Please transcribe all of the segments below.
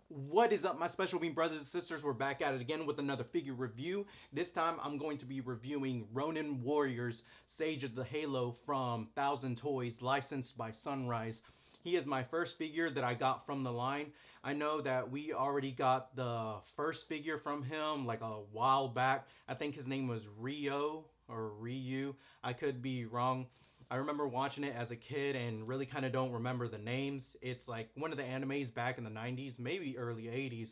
What is up, my special being brothers and sisters? We're back at it again with another figure review. This time I'm going to be reviewing Ronin Warriors, Sage of the Halo from Thousand Toys, licensed by Sunrise. He is my first figure that I got from the line. I know that we already got the first figure from him like a while back. I think his name was Rio or Ryu. I could be wrong. I remember watching it as a kid and really kind of don't remember the names. It's like one of the animes back in the 90s, maybe early 80s.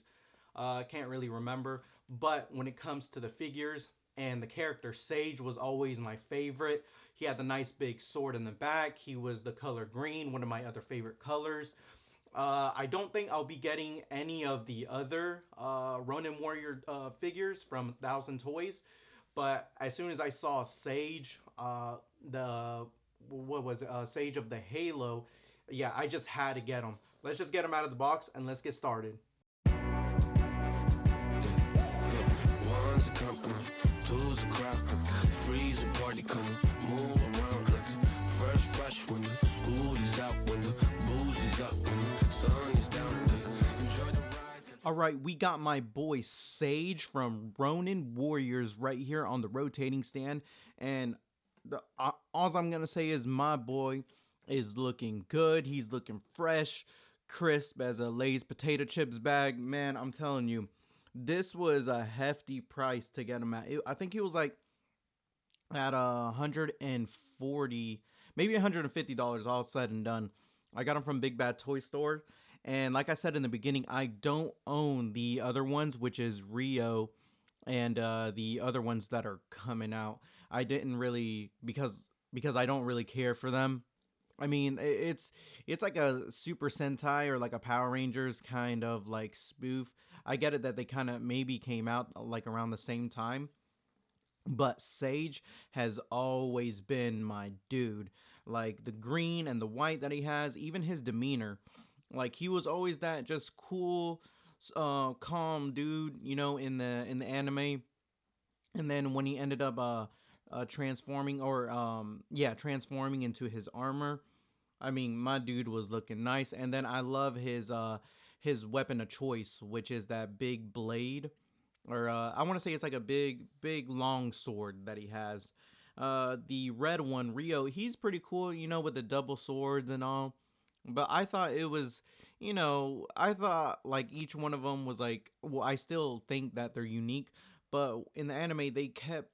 I can't really remember. But when it comes to the figures and the character, Sage was always my favorite. He had the nice big sword in the back. He was the color green, one of my other favorite colors. I don't think I'll be getting any of the other Ronin Warrior figures from Thousand Toys. But as soon as I saw Sage, the what was it, Sage of the Halo, yeah, I just had to get him. Let's just get him out of the box and let's get started. One's a company, two's a crowd, three's a party coming, move around like fresh when the school is out, when the booze is up, when the sun is down, enjoy the ride. All right, we got my boy Sage from Ronin Warriors right here on the rotating stand, and all I'm gonna say is my boy is looking good. He's looking fresh, crisp as a Lay's potato chips bag. Man, I'm telling you, this was a hefty price to get him at. I think he was like at 140, maybe $150 all said and done. I got him from Big Bad Toy Store. And like I said in the beginning, I don't own the other ones, which is Rio and the other ones that are coming out. I didn't really because I don't really care for them. I mean, it's like a Super Sentai or like a Power Rangers kind of like spoof. I get it that they kind of maybe came out like around the same time, but Sage has always been my dude. Like the green and the white that he has, even his demeanor. Like he was always that just cool, calm dude, in the anime. And then when he ended up transforming or transforming into his armor, I mean, my dude was looking nice. And then I love his weapon of choice, which is that big blade, or I want to say it's like a big long sword that he has. The red one, Rio, he's pretty cool, with the double swords and all. But I thought it was, I thought like each one of them was like, well, I still think that they're unique, but in the anime they kept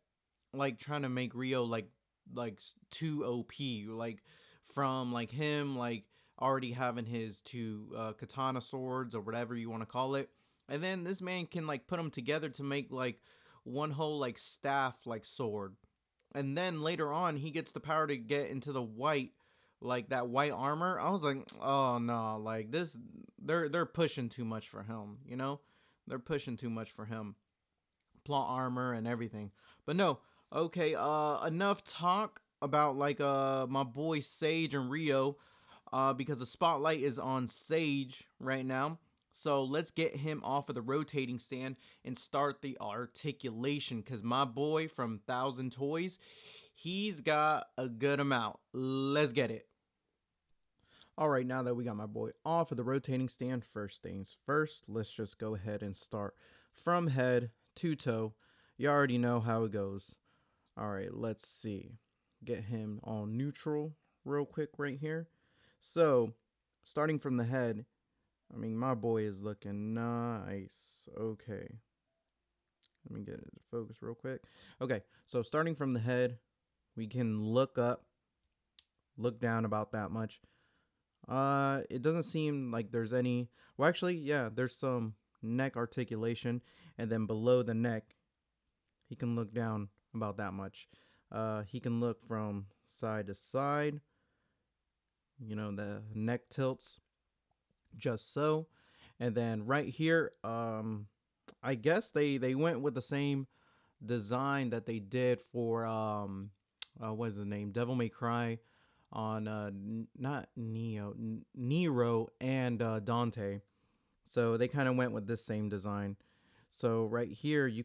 like trying to make Rio like too OP, like from like him like already having his two katana swords or whatever you want to call it, and then this man can like put them together to make like one whole like staff like sword, and then later on he gets the power to get into the white, like that white armor. I was like, oh no, like this, they're pushing too much for him. They're pushing too much for him, plot armor and everything. But no, okay, enough talk about like my boy Sage and Rio, because the spotlight is on Sage right now. So let's get him off of the rotating stand and start the articulation, because my boy from Thousand Toys, he's got a good amount. Let's get it. All right, now that we got my boy off of the rotating stand, first things first, let's just go ahead and start from head to toe. You already know how it goes. All right, let's see. Get him all neutral real quick right here. So, starting from the head, I mean, my boy is looking nice. Okay. Let me get it to focus real quick. Okay, so starting from the head, we can look up, look down about that much. It doesn't seem like there's any. Well, actually, yeah, there's some neck articulation, and then below the neck, he can look down about that much. He can look from side to side. The neck tilts just so, and then right here, I guess they went with the same design that they did for what is his name, Devil May Cry, on not Nero and Dante. So they kind of went with this same design. So right here you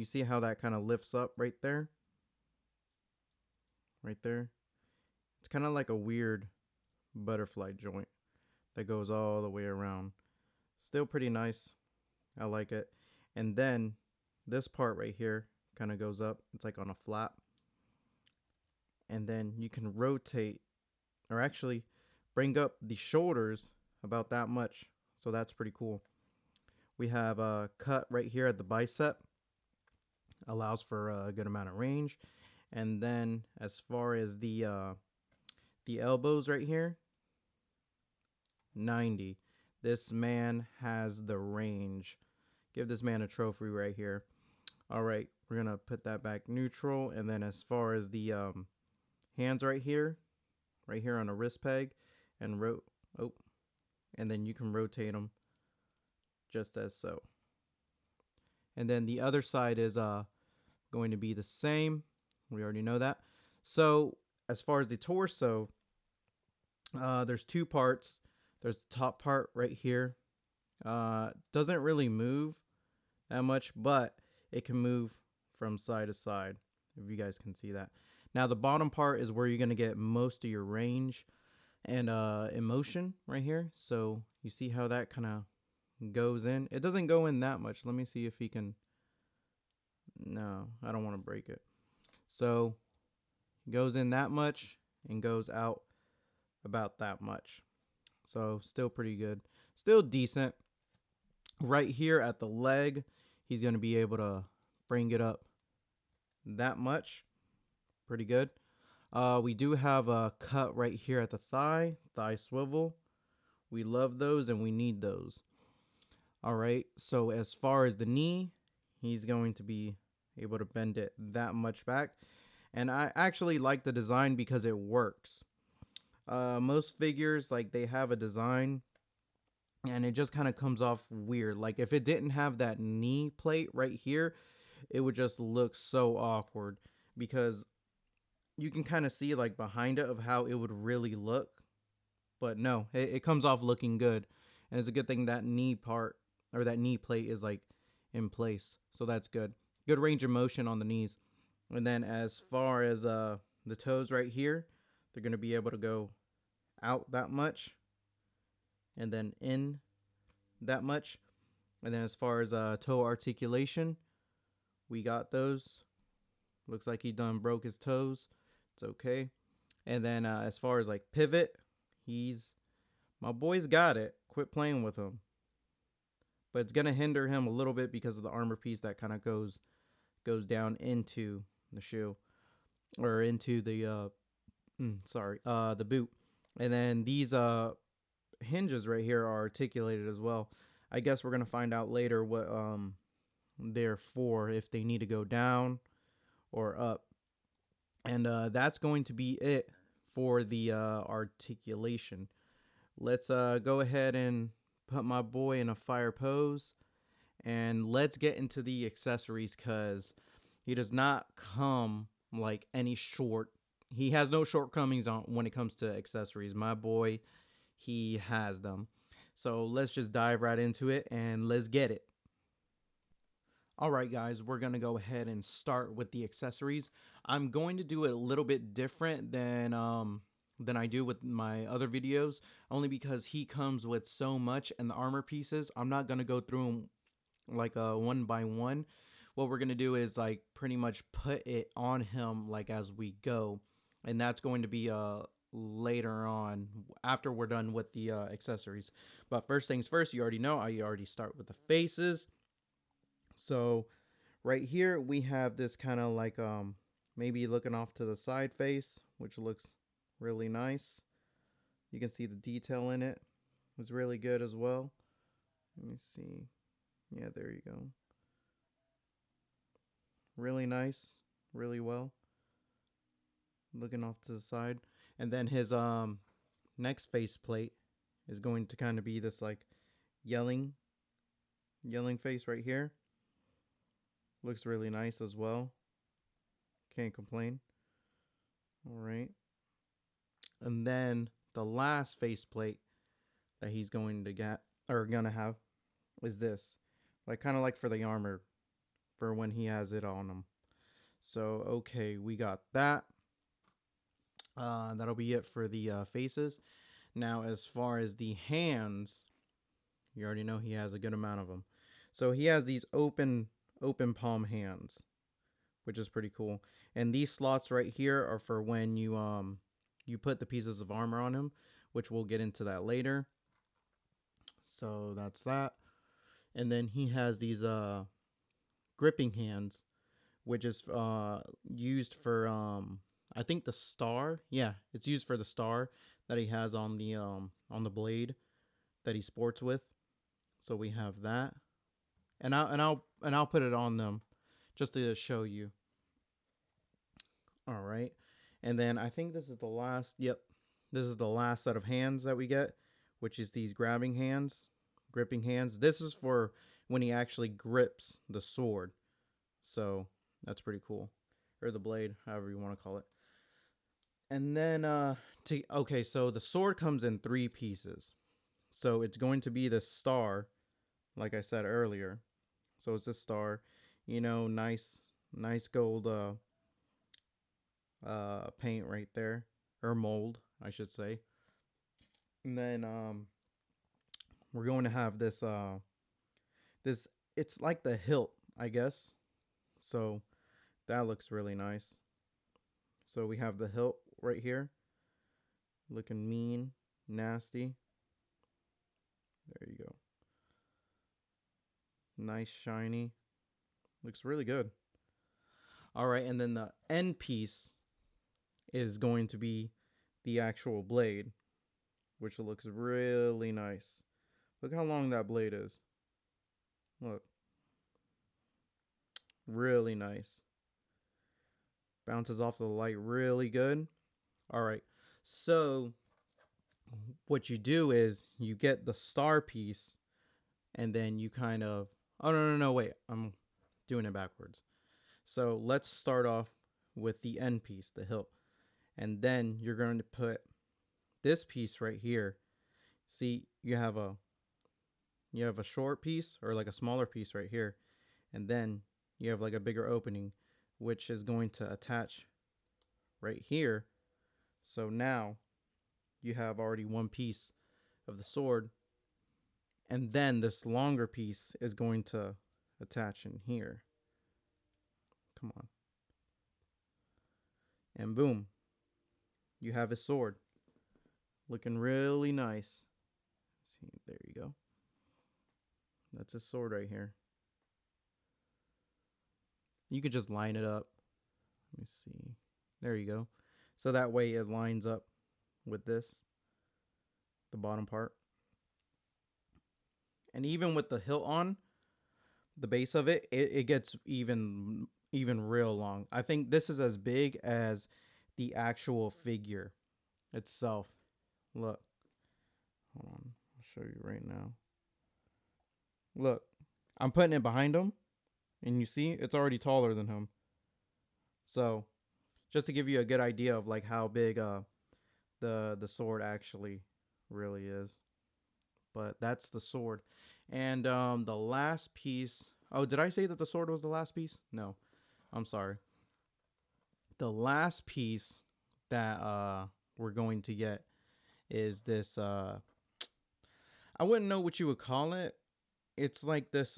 see how that kind of lifts up right there? Right there. It's kind of like a weird butterfly joint that goes all the way around. Still pretty nice. I like it. And then this part right here kind of goes up. It's like on a flap. And then you can rotate, or actually bring up the shoulders about that much. So that's pretty cool. We have a cut right here at the bicep. Allows for a good amount of range. And then as far as the elbows right here, 90. This man has the range. Give this man a trophy right here. All right, we're gonna put that back neutral. And then as far as the hands right here on a wrist peg, and and then you can rotate them just as so. And then the other side is going to be the same. We already know that. So as far as the torso, there's two parts. There's the top part right here. Doesn't really move that much, but it can move from side to side, if you guys can see that. Now the bottom part is where you're going to get most of your range and emotion right here. So you see how that kind of goes in. It doesn't go in that much. Let me see if he can. No, I don't want to break it. So it goes in that much and goes out about that much. So still pretty good. Still decent. Right here at the leg, he's going to be able to bring it up that much. Pretty good. We do have a cut right here at the thigh swivel. We love those and we need those. All right, so as far as the knee, he's going to be able to bend it that much back. And I actually like the design because it works. Most figures, like, they have a design and it just kind of comes off weird. Like, if it didn't have that knee plate right here, it would just look so awkward, because you can kind of see like behind it of how it would really look. But no, it comes off looking good. And it's a good thing that knee part, or that knee plate, is like in place. So that's good. Good range of motion on the knees. And then as far as the toes right here, they're going to be able to go out that much and then in that much. And then as far as toe articulation, we got those. Looks like he done broke his toes. It's okay. And then as far as like pivot, my boy's got it. Quit playing with him. But it's going to hinder him a little bit because of the armor piece that kind of goes down into the shoe, or into the the boot. And then these hinges right here are articulated as well. I guess we're going to find out later what they're for, if they need to go down or up. And that's going to be it for the articulation. Let's go ahead and put my boy in a fire pose, and let's get into the accessories, because he does not come like any short. He has no shortcomings on when it comes to accessories. My boy, he has them. So let's just dive right into it and let's get it. All right, guys, we're going to go ahead and start with the accessories. I'm going to do it a little bit different than I do with my other videos, only because he comes with so much, and the armor pieces, I'm not going to go through them like one by one. What we're going to do is like pretty much put it on him like as we go, and that's going to be later on after we're done with the accessories. But first things first, you already know I already start with the faces. So right here we have this kind of like maybe looking off to the side face, which looks really nice. You can see the detail in it. It's really good as well. Let me see. Yeah, there you go. Really nice, really well. Looking off to the side. And then his next face plate is going to kind of be this like yelling face right here. Looks really nice as well. Can't complain. All right. And then the last faceplate that he's going to get, or gonna have, is this. Like, kind of like for the armor, for when he has it on him. So, okay, we got that. That'll be it for the faces. Now, as far as the hands, You already know he has a good amount of them. So he has these open palm hands, which is pretty cool. And these slots right here are for when you put the pieces of armor on him, which we'll get into that later. So that's that. And then he has these gripping hands, which is used for I think the star. Yeah, it's used for the star that he has on the blade that he sports with. So we have that. And I'll put it on them just to show you. All right. And then I think this is the last. Yep. This is the last set of hands that we get, which is these grabbing hands, gripping hands. This is for when he actually grips the sword. So that's pretty cool. Or the blade, however you want to call it. And then okay, so the sword comes in 3 pieces. So it's going to be the star, like I said earlier. So it's a star, nice gold paint right there, or mold, I should say. And then we're going to have this it's like the hilt, I guess. So that looks really nice. So we have the hilt right here, looking mean, nasty. There you go. Nice, shiny. Looks really good. All right, and then the end piece is going to be the actual blade, which looks really nice. Look how long that blade is. Look. Really nice. Bounces off the light really good. All right. So what you do is you get the star piece and then you kind of oh no, wait. I'm doing it backwards. So let's start off with the end piece, the hilt. And then you're going to put this piece right here. See, you have a short piece or like a smaller piece right here. And then you have like a bigger opening, which is going to attach right here. So now you have already one piece of the sword. And then this longer piece is going to attach in here. Come on. And boom. You have his sword. Looking really nice. See, there you go. That's his sword right here. You could just line it up. Let me see. There you go. So that way it lines up with this, the bottom part. And even with the hilt on, the base of it gets even real long. I think this is as big as the actual figure itself. Look. Hold on. I'll show you right now. Look. I'm putting it behind him. And you see, it's already taller than him. So, just to give you a good idea of like how big the sword actually really is. But that's the sword. And the last piece. Oh, did I say that the sword was the last piece? No. I'm sorry. The last piece that we're going to get is this I wouldn't know what you would call it. It's like this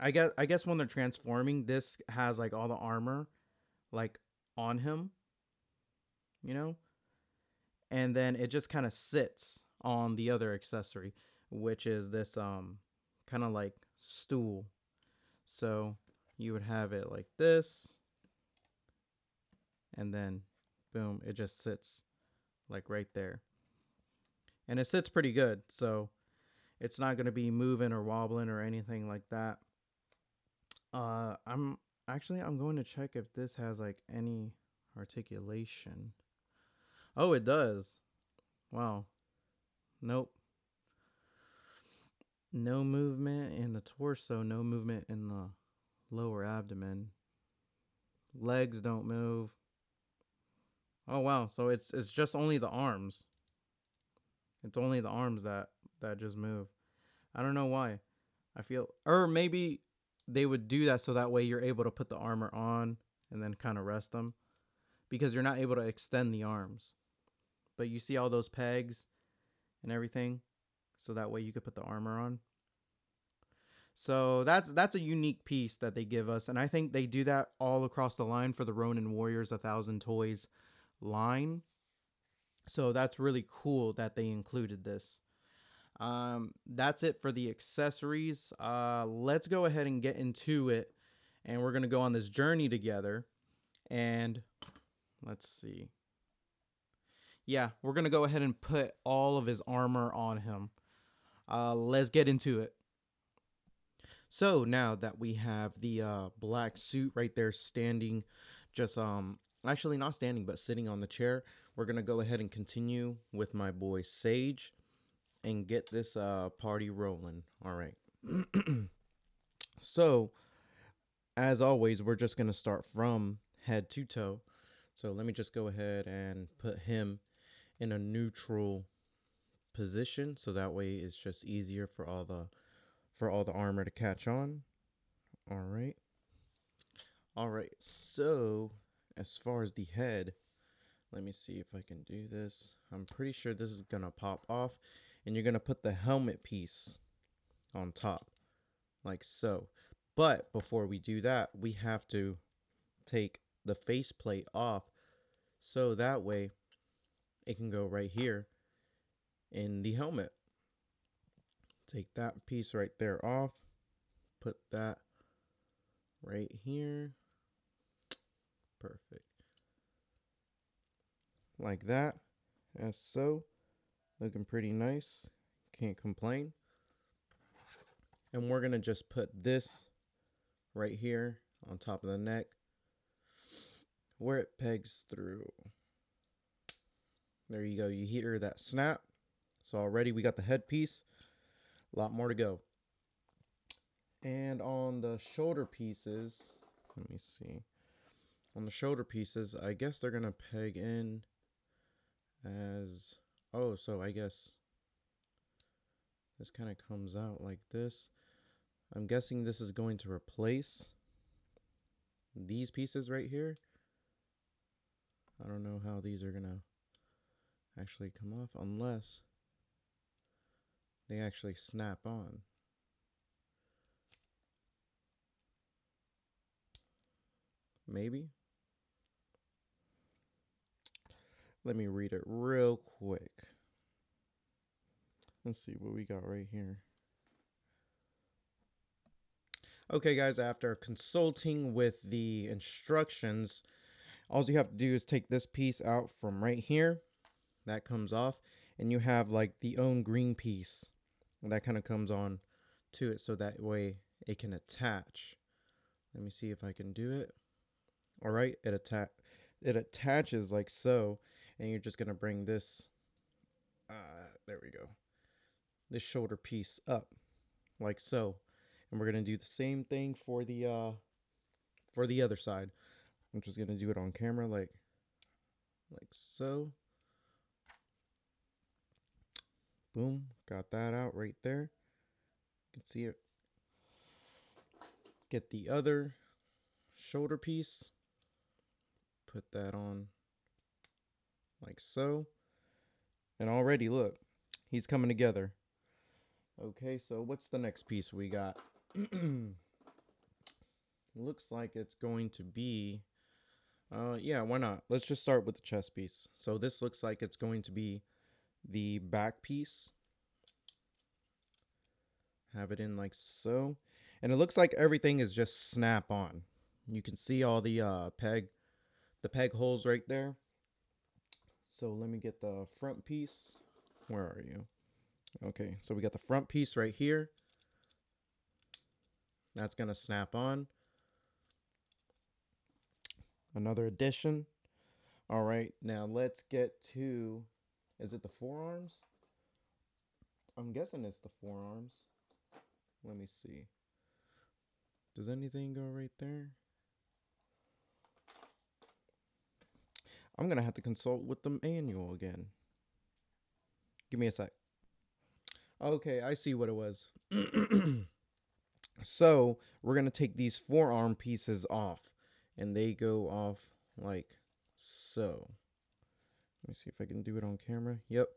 I guess when they're transforming, this has like all the armor like on him, you know? And then it just kind of sits on the other accessory, which is this kind of like stool. So you would have it like this, and then boom, it just sits like right there. And it sits pretty good, so it's not going to be moving or wobbling or anything like that. I'm going to check if this has like any articulation. Oh, it does. Wow. Nope. No movement in the torso, no movement in the lower abdomen. Legs don't move. Oh wow, so it's just only the arms. It's only the arms that just move. I don't know why. I feel, or maybe they would do that so that way you're able to put the armor on and then kind of rest them, because you're not able to extend the arms. But you see all those pegs and everything. so that way you could put the armor on. So that's a unique piece that they give us, and I think they do that all across the line for the Ronin Warriors 1,000 Toys line. So that's really cool that they included this. That's it for the accessories. Let's go ahead and get into it, and we're gonna go on this journey together. And let's see. Yeah, we're gonna go ahead and put all of his armor on him. Let's get into it. So now that we have the black suit right there standing, just actually not standing but sitting on the chair, we're gonna go ahead and continue with my boy Sage and get this party rolling. All right. So as always, we're just gonna start from head to toe. So let me just go ahead and put him in a neutral position, so that way it's just easier for all the armor to catch on. All right. All right. So as far as the head, let me see if I can do this. I'm pretty sure this is gonna pop off, and you're gonna put the helmet piece on top, like so. But before we do that, we have to take the faceplate off, so that way it can go right here in the helmet. Take that piece right there off, put that right here. Perfect. Like that, as so. Looking pretty nice. Can't complain. And we're gonna just put this right here on top of the neck where it pegs through. There you go. You hear that snap. So already we got the headpiece. A lot more to go. And on the shoulder pieces, let me see. On the shoulder pieces, I guess they're gonna peg in as, oh, so I guess this kind of comes out like this. I'm guessing this is going to replace these pieces right here. I don't know how these are gonna actually come off unless they actually snap on. Maybe. Let me read it real quick. Let's see what we got right here. Okay, guys, after consulting with the instructions, all you have to do is take this piece out from right here. That comes off, and you have like the own green piece that kind of comes on to it, so that way it can attach. Let me see if I can do it. All right, it attaches like so, and you're just gonna bring this there we go, this shoulder piece up like so, and we're gonna do the same thing for the other side. I'm just gonna do it on camera like so. Boom, got that out right there. You can see it. Get the other shoulder piece, put that on like so, and already look, he's coming together. Okay, so what's the next piece we got? Looks like it's going to be yeah, why not? Let's just start with the chest piece. So this looks like it's going to be the back piece. Have it in like so, and it looks like everything is just snap on. You can see all the peg holes right there. So let me get the front piece. Where are you? Okay, so we got the front piece right here. That's gonna snap on. Another addition. All right, now let's get to, is it the forearms? I'm guessing it's the forearms. Let me see. Does anything go right there? I'm going to have to consult with the manual again. Give me a sec. Okay, I see what it was. So, we're going to take these forearm pieces off, and they go off like so. Let me see if I can do it on camera. Yep.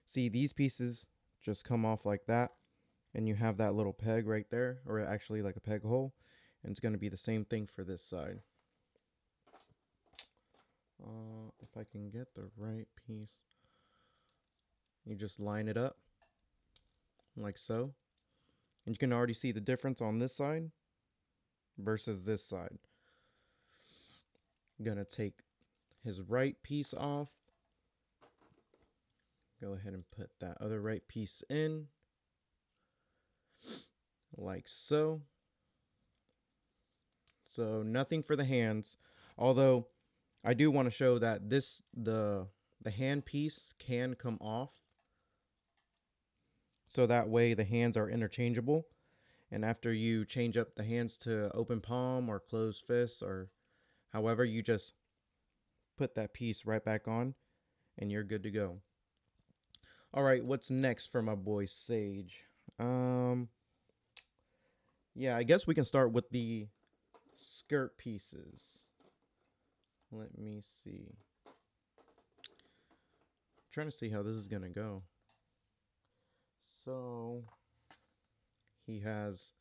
See, these pieces just come off like that, and you have that little peg right there, or actually like a peg hole, and it's going to be the same thing for this side. If I can get the right piece, you just line it up like so, and you can already see the difference on this side versus this side. I'm gonna take his right piece off, go ahead and put that other right piece in like so. So nothing for the hands, although I do want to show that the hand piece can come off, so that way the hands are interchangeable, and after you change up the hands to open palm or closed fist or however, you just put that piece right back on and you're good to go. All right, what's next for my boy Sage? Yeah, I guess we can start with the skirt pieces. Let me see. I'm trying to see how this is gonna go. So he has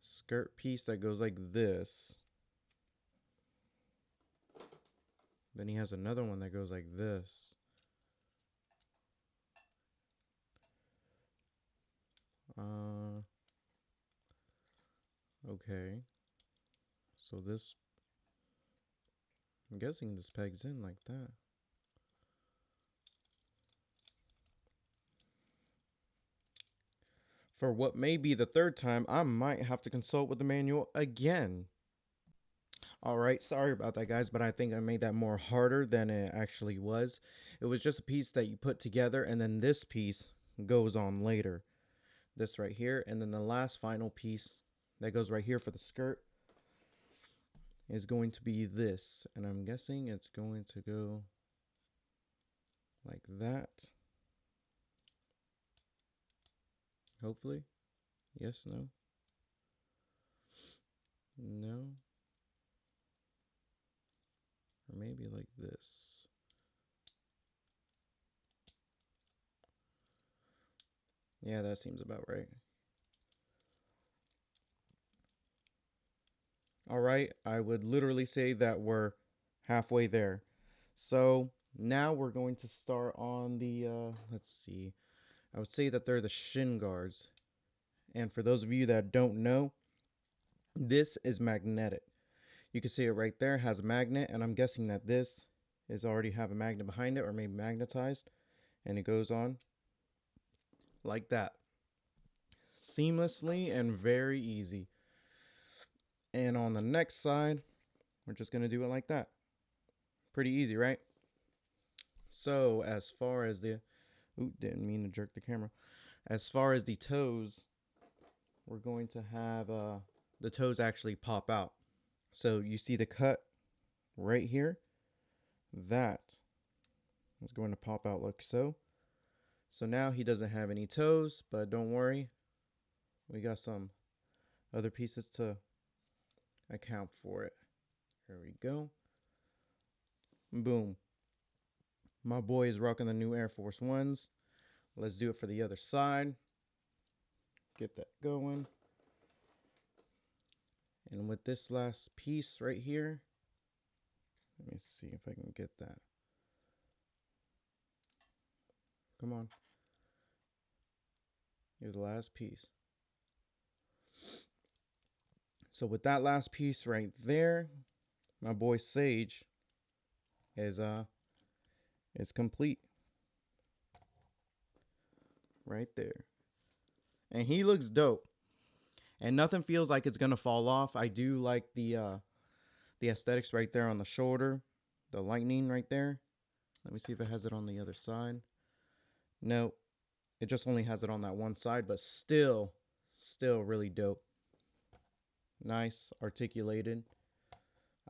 skirt piece that goes like this. Then he has another one that goes like this. Okay. So this, I'm guessing this pegs in like that. For what may be the third time, I might have to consult with the manual again. All right, sorry about that, guys, but I think I made that more harder than it actually was. It was just a piece that you put together, and then this piece goes on later. This right here, and then the last final piece that goes right here for the skirt is going to be this, and I'm guessing it's going to go like that. Hopefully. Yes, no. No. Or maybe like this. Yeah, that seems about right. All right, I would literally say that we're halfway there. So now we're going to start on the, let's see, I would say that they're the shin guards. And for those of you that don't know, this is magnetic. You can see it right there, has a magnet, and I'm guessing that this is already have a magnet behind it or maybe magnetized, and it goes on like that. Seamlessly and very easy. And on the next side, we're just going to do it like that. Pretty easy, right? So as far as the, didn't mean to jerk the camera. As far as the toes, we're going to have the toes actually pop out. So you see the cut right here. That is going to pop out like so. So now he doesn't have any toes, but don't worry. We got some other pieces to account for it. Here we go. Boom. My boy is rocking the new Air Force Ones. Let's do it for the other side. Get that going. And with this last piece right here, let me see if I can get that. Come on. Here's the last piece. So with that last piece right there, my boy Sage is complete. Right there. And he looks dope. And nothing feels like it's gonna fall off. I do like the aesthetics right there on the shoulder, the lightning right there. Let me see if it has it on the other side. No, it just only has it on that one side, but still really dope. Nice, articulated.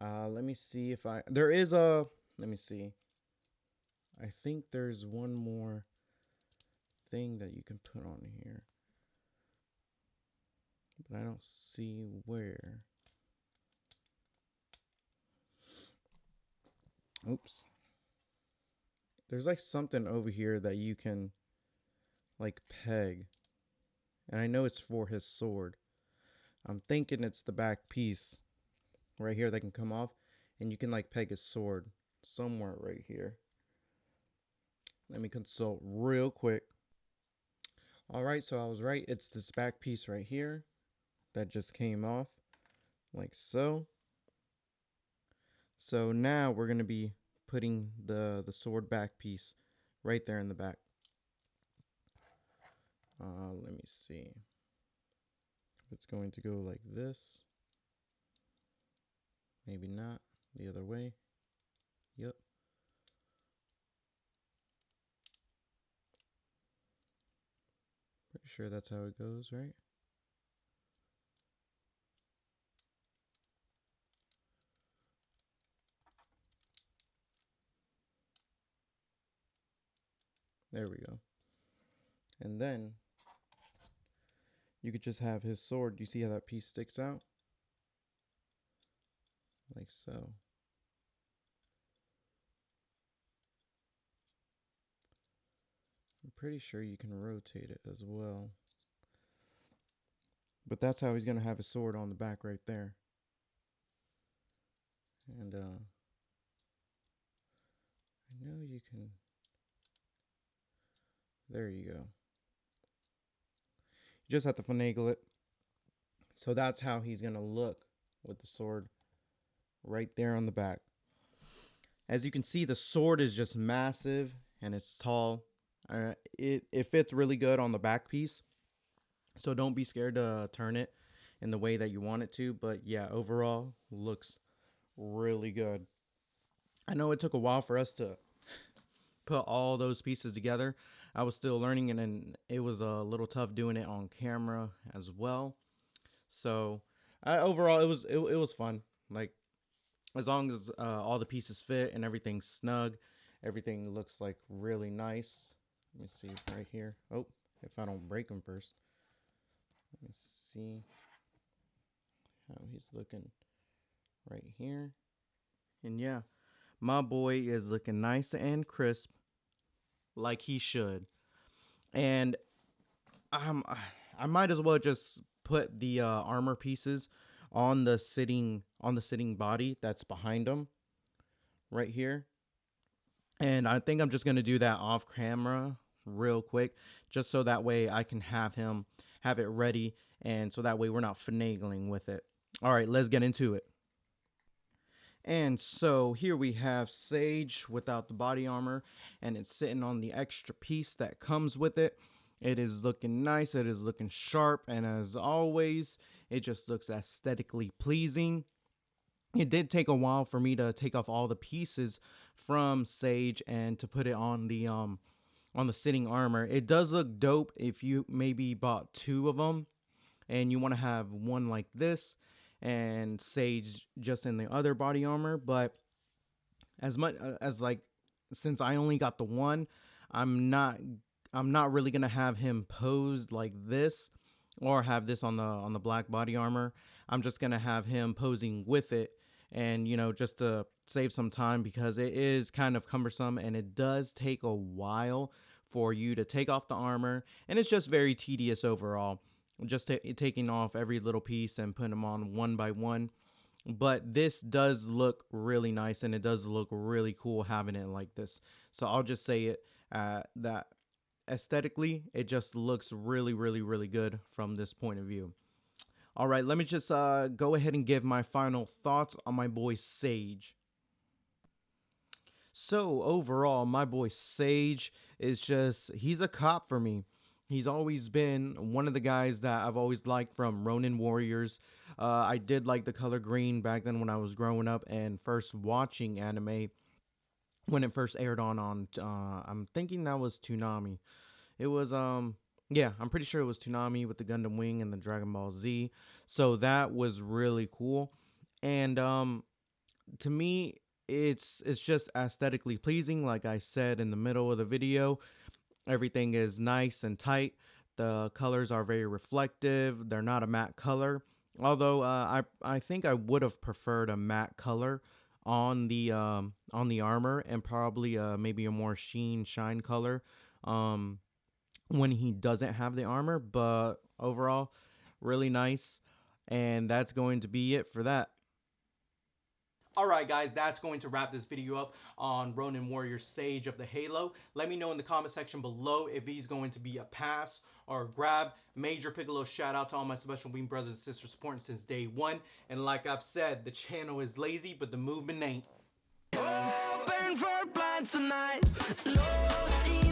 Let me see if there is a, let me see. I think there's one more thing that you can put on here, but I don't see where. Oops. There's like something over here that you can like peg. And I know it's for his sword. I'm thinking it's the back piece right here that can come off, and you can like peg his sword somewhere right here. Let me consult real quick. All right, so I was right. It's this back piece right here that just came off like so. So now we're going to be putting the sword back piece right there in the back. Let me see. It's going to go like this. Maybe not. The other way. Yep. Pretty sure that's how it goes, right? There we go. And then you could just have his sword. You see how that piece sticks out? Like so. I'm pretty sure you can rotate it as well. But that's how he's going to have his sword on the back right there. And I know you can. There you go. You just have to finagle it. So that's how he's going to look with the sword right there on the back. As you can see, the sword is just massive and it's tall. It fits really good on the back piece. So don't be scared to turn it in the way that you want it to. But yeah, overall, looks really good. I know it took a while for us to put all those pieces together. I was still learning, and then it was a little tough doing it on camera as well. So overall, it was fun. Like, as long as all the pieces fit and everything's snug, everything looks like really nice. Let me see right here. Oh, if I don't break them first. Let me see how he's looking right here. And yeah, my boy is looking nice and crisp, like he should. And I might as well just put the armor pieces on the sitting body that's behind him right here. And I think I'm just going to do that off camera real quick, just so that way I can have it ready, and so that way we're not finagling with it. All right, let's get into it. And so here we have Sage without the body armor, and it's sitting on the extra piece that comes with it. It is looking nice, it is looking sharp, and as always, it just looks aesthetically pleasing. It did take a while for me to take off all the pieces from Sage and to put it on the sitting armor. It does look dope if you maybe bought two of them and you want to have one like this and Sage just in the other body armor. But as much as like, since I only got the one, I'm not really gonna have him posed like this or have this on the black body armor. I'm just gonna have him posing with it, and just to save some time, because it is kind of cumbersome and it does take a while for you to take off the armor, and it's just very tedious overall, just taking off every little piece and putting them on one by one. But this does look really nice, and it does look really cool having it like this. So I'll just say it, that aesthetically it just looks really, really, really good from this point of view. All right, let me just go ahead and give my final thoughts on my boy Sage. So overall, my boy Sage is he's a cop for me. He's always been one of the guys that I've always liked from Ronin Warriors. I did like the color green back then when I was growing up and first watching anime, when it first aired on I'm thinking that was Toonami. It was yeah, I'm pretty sure it was Toonami with the Gundam Wing and the Dragon Ball Z. So that was really cool. And to me, it's just aesthetically pleasing. Like I said in the middle of the video, everything is nice and tight. The colors are very reflective. They're not a matte color. Although I think I would have preferred a matte color on the armor, and probably maybe a more shine color. when he doesn't have the armor, but overall, really nice. And that's going to be it for that. Alright guys, that's going to wrap this video up on Ronin Warriors Sage of the Halo. Let me know in the comment section below if he's going to be a pass or a grab. Major Piccolo shout out to all my Special Beam brothers and sisters supporting since day one. And like I've said, the channel is lazy, but the movement ain't. Open for plans tonight. Lord,